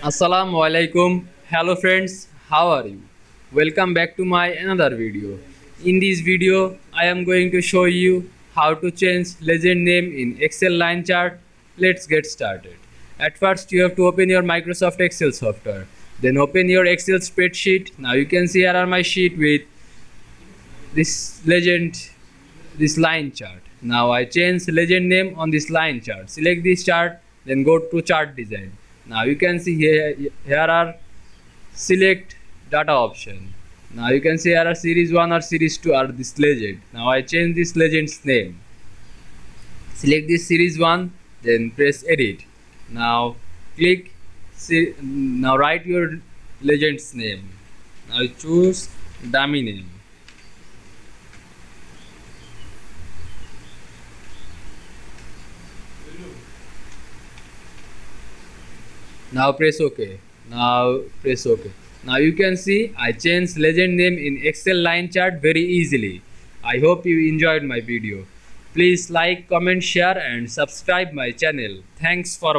Assalamu Walaikum. Hello friends, how are you? Welcome back to my another video. In this video, I am going to show you how to change legend name in Excel line chart. Let's get started. At first, you have to open your Microsoft Excel software. Then open your Excel spreadsheet. Now you can see here are my sheet with this line chart. Now I change legend name on this line chart. Select this chart, then go to chart design. Now you can see here are select data option. Now you can see here are series 1 or series 2 are this legend. Now I change this legend's name. Select this series 1, then press edit. Now click now write your legend's name. Now choose dummy name. Now press OK. Now press OK. Now you can see I changed legend name in Excel line chart very easily. I hope you enjoyed my video. Please like, comment, share and subscribe my channel. Thanks for